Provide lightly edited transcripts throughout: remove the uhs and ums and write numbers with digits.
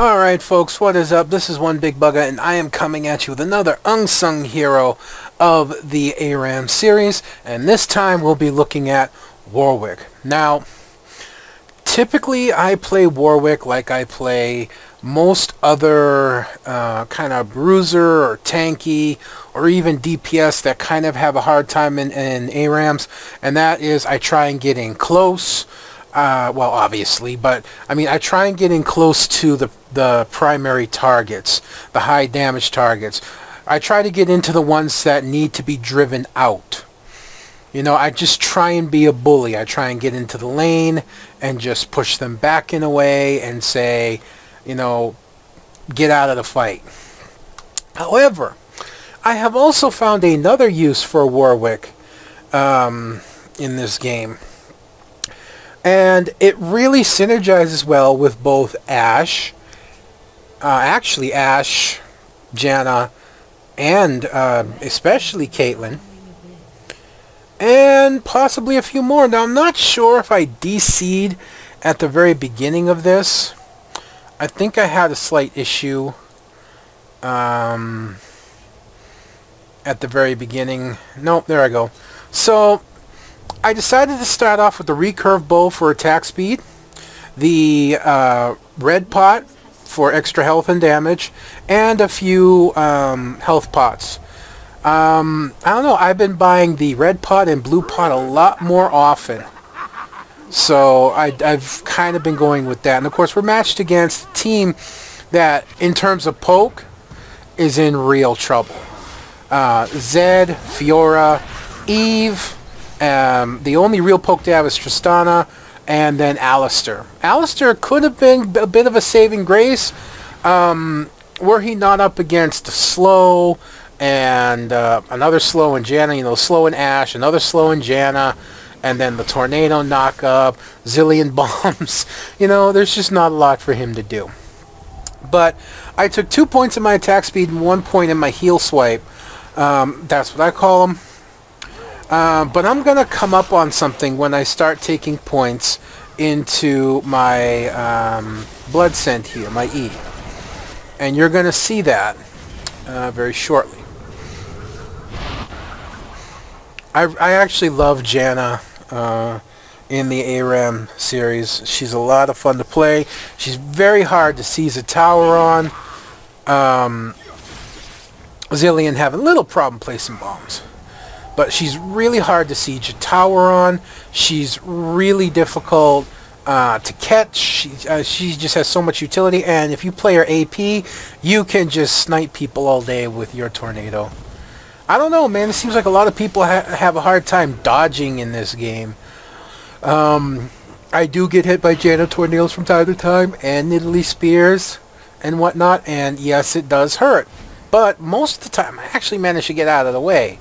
Alright folks, what is up? This is One Big Bugger and I am coming at you with another unsung hero of the ARAM series, and this time we'll be looking at Warwick. Now, typically I play Warwick like I play most other kind of bruiser or tanky or even DPS that kind of have a hard time in ARAMs, and that is I try and get in close. Well, obviously, but I mean, I try and get in close to the primary targets, the high damage targets. I try to get into the ones that need to be driven out. You know, I just try and be a bully. I try and get into the lane and just push them back in a way and say, you know, get out of the fight. However, I have also found another use for Warwick in this game. And it really synergizes well with both Ashe, actually Ashe, Janna, and especially Caitlyn, and possibly a few more. Now, I'm not sure if I DC'd at the very beginning of this. I think I had a slight issue at the very beginning. Nope, there I go. So I decided to start off with the recurve bow for attack speed, the red pot for extra health and damage, and a few health pots. I don't know, I've been buying the red pot and blue pot a lot more often. So I've kind of been going with that. And of course we're matched against a team that, in terms of poke, is in real trouble. Zed, Fiora, Eve. The only real poke they have is Tristana, and then Alistair. Alistair could have been a bit of a saving grace were he not up against Slow and another Slow in Janna, you know, Slow in Ashe, another Slow in Janna, and then the Tornado knock-up, zillion bombs. You know, there's just not a lot for him to do. But I took 2 points in my attack speed and 1 point in my heal swipe. That's what I call them. But I'm going to come up on something when I start taking points into my blood scent here, my E. And you're going to see that very shortly. I actually love Janna in the ARAM series. She's a lot of fun to play. She's very hard to seize a tower on. Zillion having a little problem placing bombs. But she's really hard to siege a tower on. She's really difficult to catch. She just has so much utility. And if you play her AP, you can just snipe people all day with your tornado. I don't know, man. It seems like a lot of people have a hard time dodging in this game. I do get hit by Janna tornadoes from time to time, and Nidalee spears and whatnot. And yes, it does hurt. But most of the time, I actually manage to get out of the way.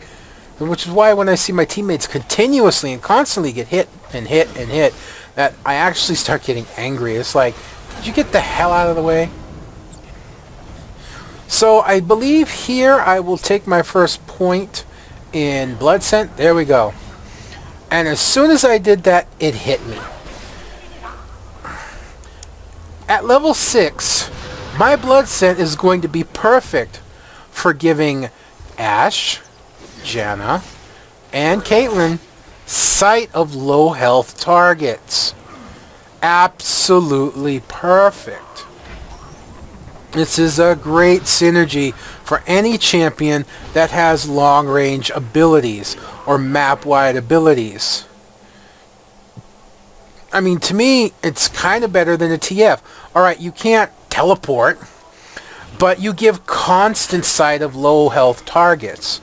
Which is why when I see my teammates continuously and constantly get hit and hit and hit, that I actually start getting angry. It's like, did you get the hell out of the way? So I believe here I will take my first point in blood scent. There we go. And as soon as I did that, it hit me. At level 6, my blood scent is going to be perfect for giving Ashe, Janna, and Caitlyn sight of low health targets. Absolutely perfect. This is a great synergy for any champion that has long range abilities or map wide abilities. I mean, to me, it's kind of better than a TF. Alright, you can't teleport, but you give constant sight of low health targets.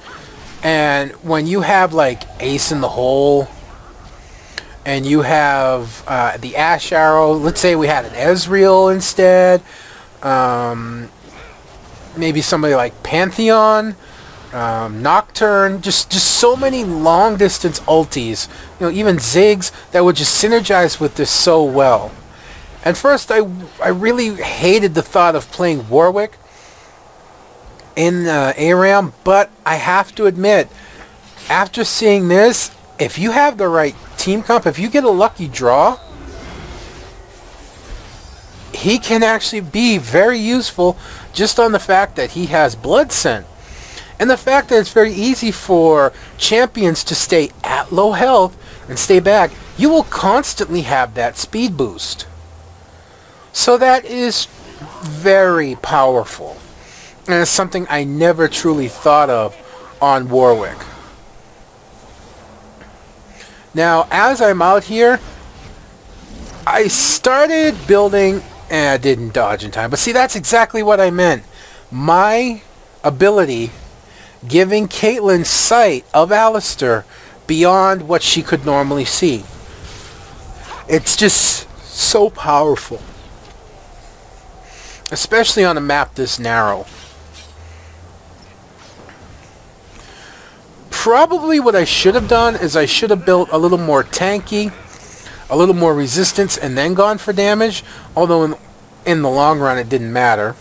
And when you have like Ace in the Hole, and you have the Ashe Arrow, let's say we had an Ezreal instead, maybe somebody like Pantheon, Nocturne, just so many long distance ultis, you know, even Ziggs that would just synergize with this so well. At first I really hated the thought of playing Warwick in ARAM, but I have to admit, after seeing this, if you have the right team comp, if you get a lucky draw, he can actually be very useful just on the fact that he has blood scent. And the fact that it's very easy for champions to stay at low health and stay back, you will constantly have that speed boost. So that is very powerful. And it's something I never truly thought of on Warwick. Now, as I'm out here, I started building, and I didn't dodge in time. But see, that's exactly what I meant. My ability giving Caitlyn sight of Alistair beyond what she could normally see. It's just so powerful. Especially on a map this narrow. Probably what I should have done is I should have built a little more tanky, a little more resistance, and then gone for damage. Although in the long run it didn't matter.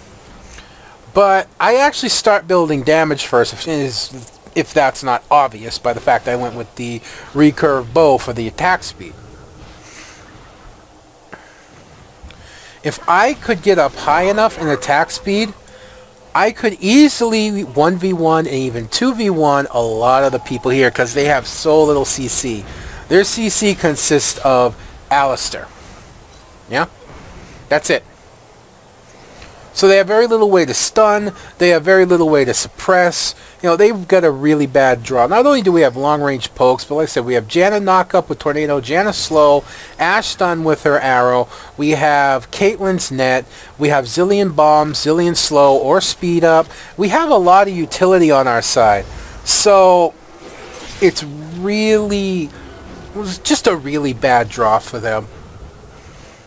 But I actually start building damage first, if that's not obvious by the fact I went with the recurve bow for the attack speed. If I could get up high enough in attack speed, I could easily 1v1 and even 2v1 a lot of the people here because they have so little CC. Their CC consists of Alistair. Yeah? That's it. So they have very little way to stun. They have very little way to suppress. You know, they've got a really bad draw. Not only do we have long-range pokes, but like I said, we have Janna knock up with Tornado, Janna slow, Ashe stun with her arrow. We have Caitlyn's net. We have Zillion bombs, Zillion slow or speed up. We have a lot of utility on our side. So it's really, it was just a really bad draw for them.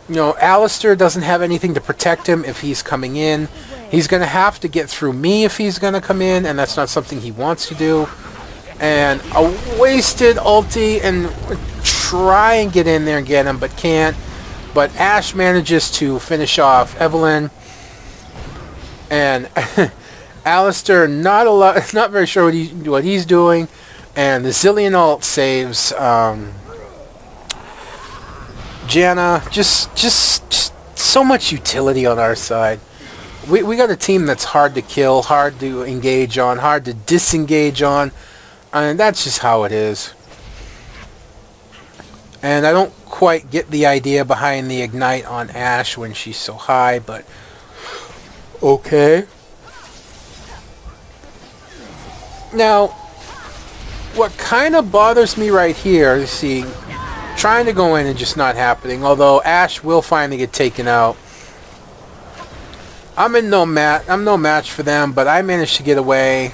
You know, Alistair doesn't have anything to protect him if he's coming in. He's going to have to get through me if he's going to come in, and that's not something he wants to do. And a wasted ulti, and try and get in there and get him, but can't. But Ashe manages to finish off Evelyn. And Alistair, not very sure what he's doing. And the Zillion ult saves Janna. Just so much utility on our side. We got a team that's hard to kill, hard to engage on, hard to disengage on. And that's just how it is. And I don't quite get the idea behind the ignite on Ashe when she's so high, but okay. Now, what kind of bothers me right here, you see, trying to go in and just not happening, although Ashe will finally get taken out. I'm no match for them, but I managed to get away.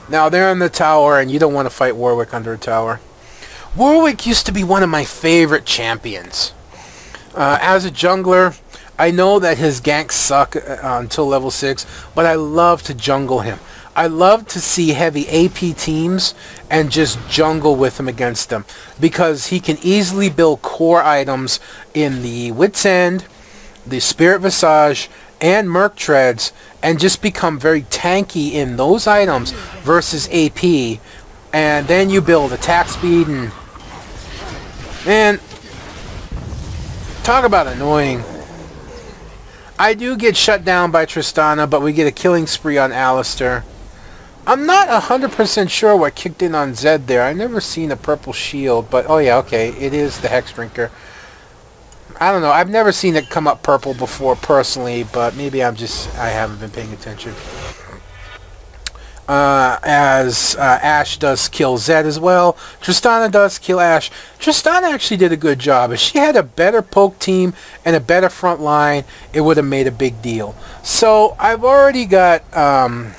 Now they're in the tower, and you don't want to fight Warwick under a tower. Warwick used to be one of my favorite champions. As a jungler, I know that his ganks suck until level 6, but I love to jungle him. I love to see heavy AP teams and just jungle with him against them, because he can easily build core items in the Wit's End, the Spirit Visage, and Merc Treads, and just become very tanky in those items versus AP. And then you build attack speed, and talk about annoying. I do get shut down by Tristana, but we get a killing spree on Alistair. I'm not 100% sure what kicked in on Zed there. I've never seen a purple shield, but oh yeah, okay, it is the Hex Drinker. I don't know. I've never seen it come up purple before personally, but maybe I haven't been paying attention. As Ashe does kill Zed as well. Tristana does kill Ashe. Tristana actually did a good job. If she had a better poke team and a better front line, it would have made a big deal. So I've already got the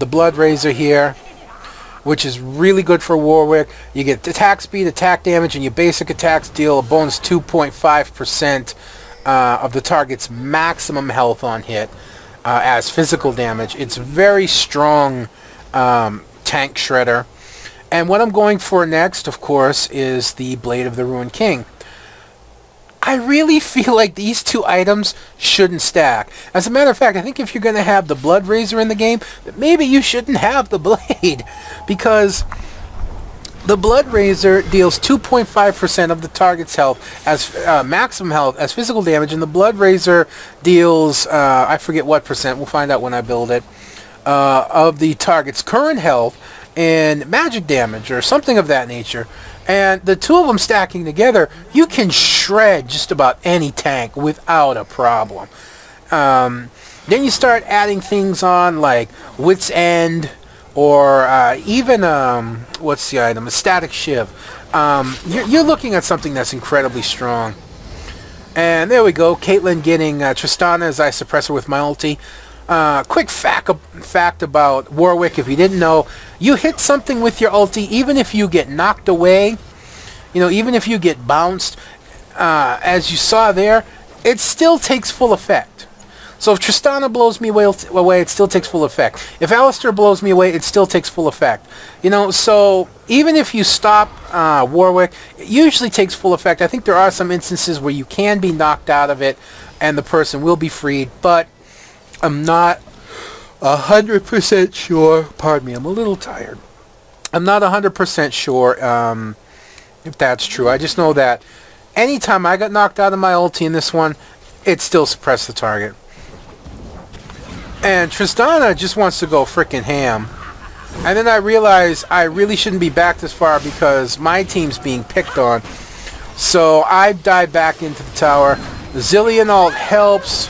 Blood Razor here, which is really good for Warwick. You get attack speed, attack damage, and your basic attacks deal a bonus 2.5% of the target's maximum health on hit as physical damage. It's very strong tank shredder. And what I'm going for next, of course, is the Blade of the Ruined King. I really feel like these two items shouldn't stack. As a matter of fact, I think if you're going to have the Blood Razor in the game, maybe you shouldn't have the Blade. Because The Blood Razor deals 2.5% of the target's health as maximum health as physical damage, and the Blood Razor deals, I forget what percent, we'll find out when I build it, of the target's current health and magic damage or something of that nature. And the two of them stacking together, you can shred just about any tank without a problem. Then you start adding things on like Wit's End, or even, what's the item? A Static Shiv. You're looking at something that's incredibly strong. And there we go. Caitlyn getting Tristana as I suppress her with my ulti. Quick fact about Warwick, if you didn't know, you hit something with your ulti, even if you get knocked away, you know, even if you get bounced, as you saw there, it still takes full effect. So if Tristana blows me away, it still takes full effect. If Alistair blows me away, it still takes full effect. You know, so even if you stop Warwick, it usually takes full effect. I think there are some instances where you can be knocked out of it and the person will be freed, but I'm not 100% sure. Pardon me, I'm a little tired. I'm not 100% sure if that's true. I just know that anytime I got knocked out of my ulti in this one, it still suppressed the target. And Tristana just wants to go frickin' ham. And then I realize I really shouldn't be back this far because my team's being picked on. So I dive back into the tower. The Zillion ult helps.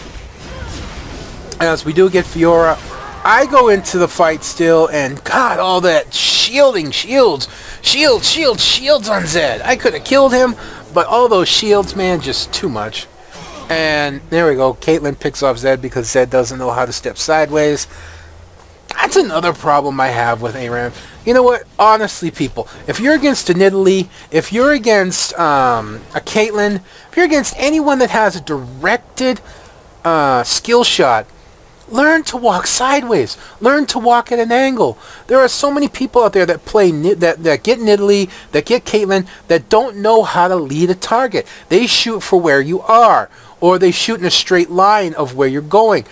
As we do get Fiora, I go into the fight still, and God, all that shielding, shields on Zed. I could have killed him, but all those shields, man, just too much. And there we go. Caitlyn picks off Zed because Zed doesn't know how to step sideways. That's another problem I have with ARAM. You know what? Honestly, people, if you're against a Nidalee, if you're against a Caitlyn, if you're against anyone that has a directed skill shot, learn to walk sideways. Learn to walk at an angle. There are so many people out there that play that get Nidalee, that get Caitlyn, that don't know how to lead a target. They shoot for where you are, or they shoot in a straight line of where you're going.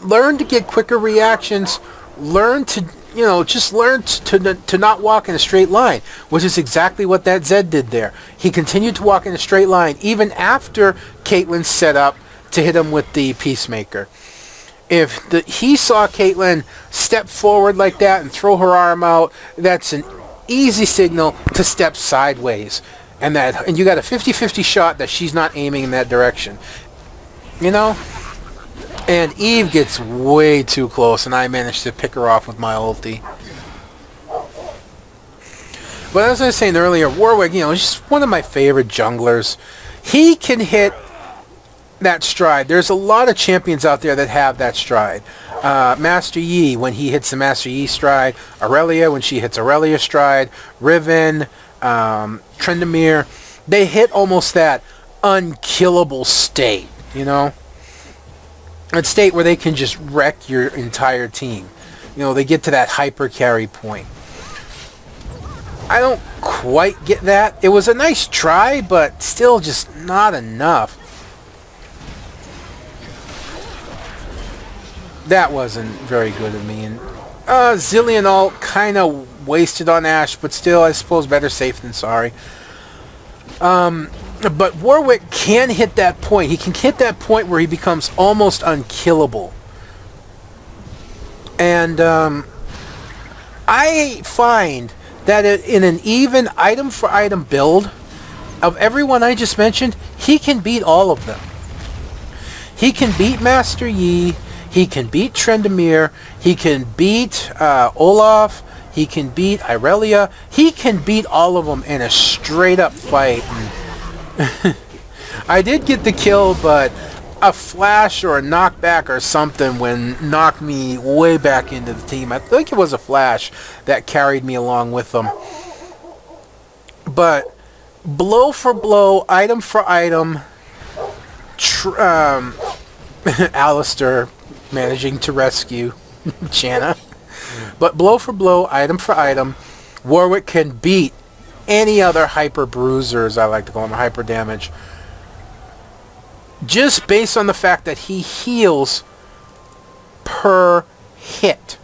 Learn to get quicker reactions. Learn to, you know, just learn to not walk in a straight line, which is exactly what that Zed did there. He continued to walk in a straight line even after Caitlyn set up to hit him with the Peacemaker. If he saw Caitlyn step forward like that and throw her arm out, that's an easy signal to step sideways. And you got a 50-50 shot that she's not aiming in that direction. You know? And Eve gets way too close, and I managed to pick her off with my ulti. But as I was saying earlier, Warwick, you know, is just one of my favorite junglers. He can hit that stride. There's a lot of champions out there that have that stride. Master Yi, when he hits the Master Yi stride. Aurelia, when she hits Aurelia stride. Riven, Trendemir. They hit almost that unkillable state, you know? A state where they can just wreck your entire team. You know, they get to that hyper carry point. I don't quite get that. It was a nice try, but still just not enough. That wasn't very good of me. And Zillion ult kind of wasted on Ashe, but still, I suppose better safe than sorry. But Warwick can hit that point. He can hit that point where he becomes almost unkillable. And I find that in an even item-for-item build, of everyone I just mentioned, he can beat all of them. He can beat Master Yi. He can beat Trendemir. He can beat Olaf. He can beat Aurelia. He can beat all of them in a straight-up fight. And I did get the kill, but a flash or a knockback or something knocked me way back into the team. I think it was a flash that carried me along with them. But blow for blow, item for item, Alistair managing to rescue Janna. But blow for blow, item for item, Warwick can beat any other hyper bruisers, I like to call them, hyper damage, just based on the fact that he heals per hit.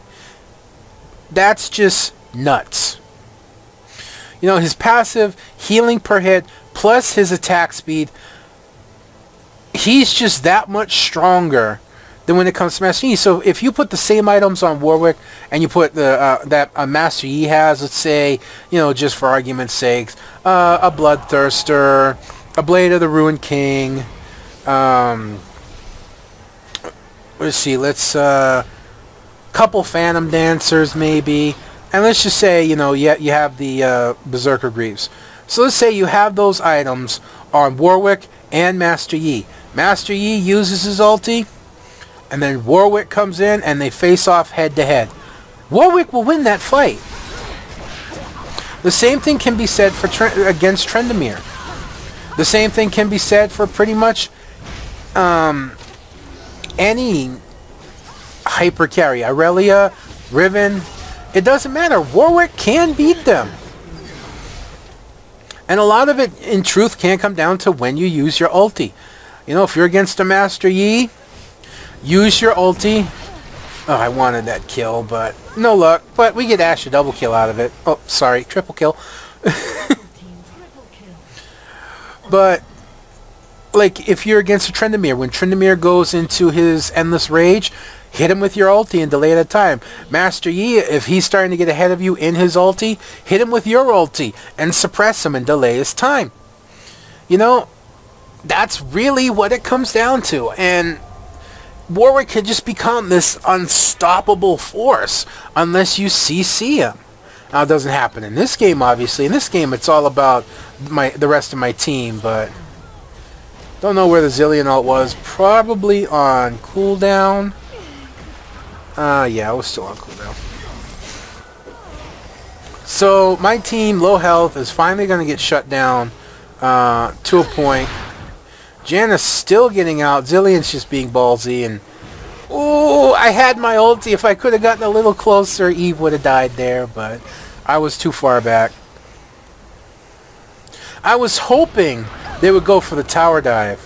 That's just nuts. You know, his passive, healing per hit, plus his attack speed, he's just that much stronger than when it comes to Master Yi. So if you put the same items on Warwick and you put the that Master Yi has, let's say, you know, just for argument's sake, a Bloodthirster, a Blade of the Ruined King, let's see, couple Phantom Dancers maybe, and let's just say, you know, you have the Berserker Greaves. So let's say you have those items on Warwick and Master Yi. Master Yi uses his ulti, and then Warwick comes in and they face off head to head. Warwick will win that fight. The same thing can be said for against Tryndamere. The same thing can be said for pretty much any hyper carry. Aurelia, Riven, it doesn't matter. Warwick can beat them. And a lot of it, in truth, can come down to when you use your ulti. You know, if you're against a Master Yi, use your ulti. Oh, I wanted that kill, but no luck. But we get Ashe a double kill out of it. Oh, sorry, triple kill. But, like, if you're against a Tryndamere, when Tryndamere goes into his Endless Rage, hit him with your ulti and delay that time. Master Yi, if he's starting to get ahead of you in his ulti, hit him with your ulti and suppress him and delay his time. You know, that's really what it comes down to. And Warwick can just become this unstoppable force unless you CC him. Now, it doesn't happen in this game, obviously. In this game, it's all about the rest of my team, but don't know where the Zillion ult was. Probably on cooldown. Yeah, I was still on cooldown. So, my team, low health, is finally going to get shut down to a point. Janna's still getting out. Zillion's just being ballsy, and ooh, I had my ulti. If I could have gotten a little closer, Eve would have died there, but I was too far back. I was hoping they would go for the tower dive.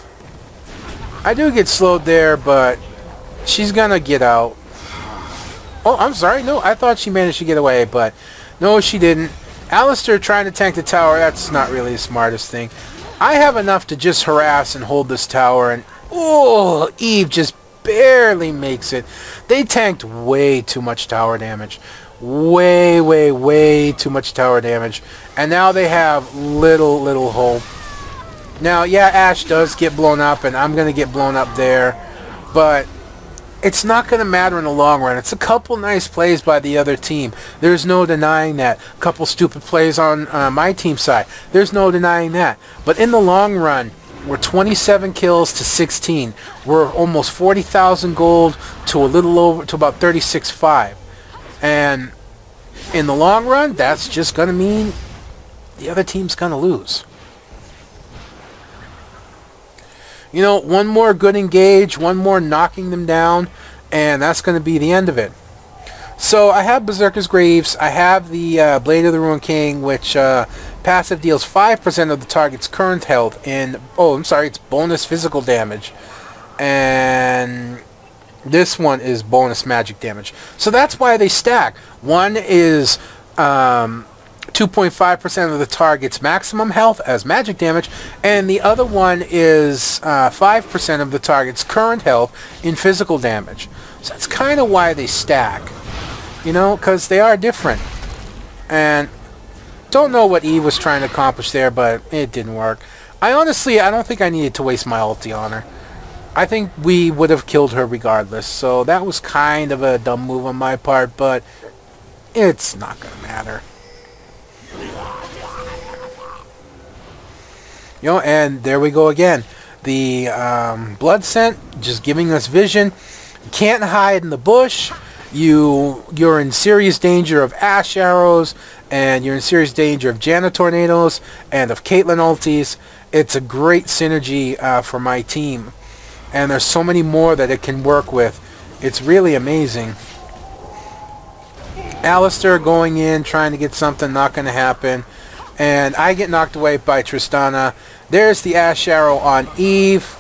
I do get slowed there, but she's gonna get out. Oh, I'm sorry. No, I thought she managed to get away, but no, she didn't. Alistair trying to tank the tower, that's not really the smartest thing. I have enough to just harass and hold this tower, and oh, Eve just barely makes it. They tanked way too much tower damage. Way, way, way too much tower damage. And now they have little hope. Now, yeah, Ashe does get blown up, and I'm going to get blown up there. But it's not going to matter in the long run. It's a couple nice plays by the other team. There's no denying that. A couple stupid plays on my team side. There's no denying that. But in the long run, we're 27 kills to 16. We're almost 40,000 gold to a little over, to about 36.5. And in the long run, that's just going to mean the other team's going to lose. You know, one more good engage, one more knocking them down, and that's going to be the end of it. So I have Berserker's Greaves. I have the Blade of the Ruined King, which passive deals 5% of the target's current health in... Oh, I'm sorry, it's bonus physical damage. And this one is bonus magic damage. So that's why they stack. One is 2.5% of the target's maximum health as magic damage, and the other one is 5% of the target's current health in physical damage. So that's kind of why they stack. You know, because they are different. And don't know what Eve was trying to accomplish there, but it didn't work. I don't think I needed to waste my ulti on her. I think we would have killed her regardless. So that was kind of a dumb move on my part, but it's not going to matter. You know, and there we go again. The blood scent just giving us vision. You can't hide in the bush. You're in serious danger of Ashe arrows, and you're in serious danger of Janna tornadoes and of Caitlyn ultis. It's a great synergy for my team, and there's so many more that it can work with. It's really amazing. Alistair going in, trying to get something, not going to happen. And I get knocked away by Tristana. There's the Ashe arrow on Eve.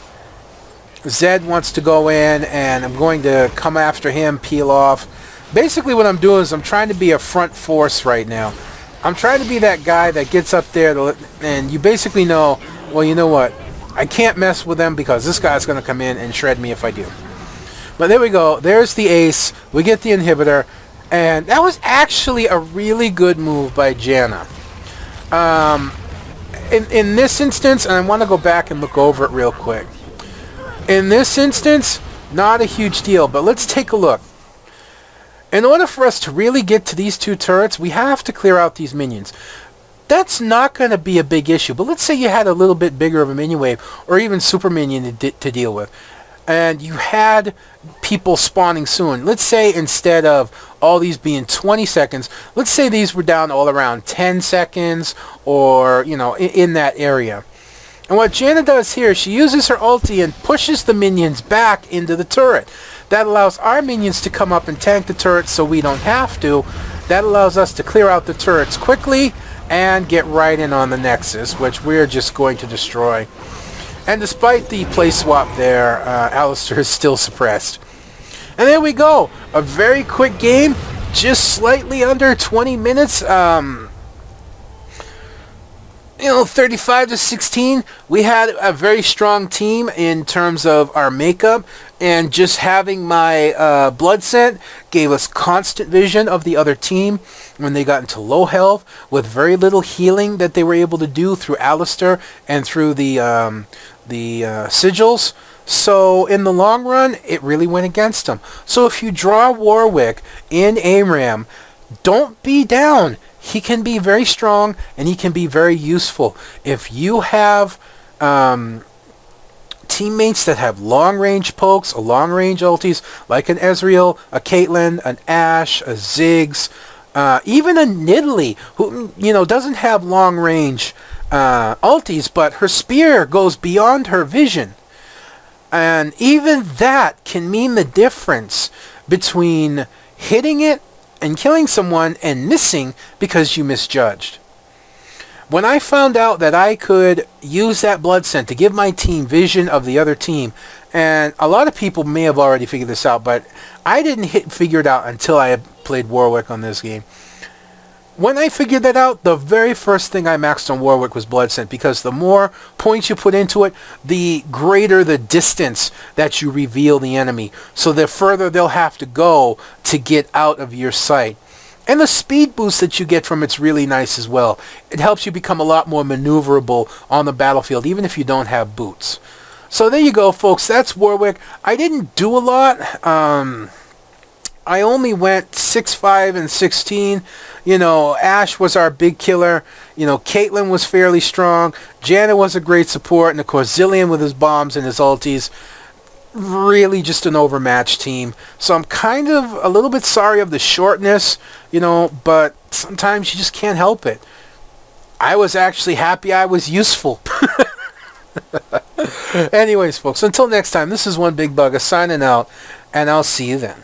Zed wants to go in, and I'm going to come after him, peel off. Basically what I'm doing is I'm trying to be a front force right now. I'm trying to be that guy that gets up there and you basically know, well, you know what? I can't mess with them because this guy's going to come in and shred me if I do. But there we go. There's the ace. We get the inhibitor. And that was actually a really good move by Janna. In this instance, and I want to go back and look over it real quick. In this instance, not a huge deal, but let's take a look. In order for us to really get to these two turrets, we have to clear out these minions. That's not going to be a big issue, but let's say you had a little bit bigger of a minion wave, or even super minion to deal with, and you had people spawning soon. Let's say instead of all these being 20 seconds, let's say these were down all around 10 seconds, or, you know, in that area. And what Janna does here, she uses her ulti and pushes the minions back into the turret. That allows our minions to come up and tank the turret so we don't have to. That allows us to clear out the turrets quickly and get right in on the Nexus, which we're just going to destroy. And despite the play swap there, Alistair is still suppressed. And there we go. A very quick game, just slightly under 20 minutes. You know, 35 to 16. We had a very strong team in terms of our makeup, and just having my blood scent gave us constant vision of the other team when they got into low health, with very little healing that they were able to do through Alistair and through the sigils. So in the long run, it really went against them. So if you draw Warwick in ARAM, don't be down. He can be very strong, and he can be very useful. If you have teammates that have long-range pokes, or long-range ultis, like an Ezreal, a Caitlyn, an Ashe, a Ziggs, even a Nidalee, who, you know, doesn't have long-range ultis, but her spear goes beyond her vision. And even that can mean the difference between hitting it and killing someone and missing because you misjudged. When I found out that I could use that blood scent to give my team vision of the other team, and a lot of people may have already figured this out, but I didn't figure it out until I had played Warwick on this game. When I figured that out, the very first thing I maxed on Warwick was blood scent, because the more points you put into it, the greater the distance that you reveal the enemy. So the further they'll have to go to get out of your sight. And the speed boost that you get from it's really nice as well. It helps you become a lot more maneuverable on the battlefield, even if you don't have boots. So there you go, folks. That's Warwick. I didn't do a lot. I only went 6-5 and 16. You know, Ashe was our big killer. You know, Caitlyn was fairly strong. Janna was a great support. And, of course, Zillion with his bombs and his ultis. Really just an overmatched team. So I'm kind of a little bit sorry of the shortness, you know, but sometimes you just can't help it. I was actually happy I was useful. Anyways, folks, until next time, this is One Big Bugger signing out, and I'll see you then.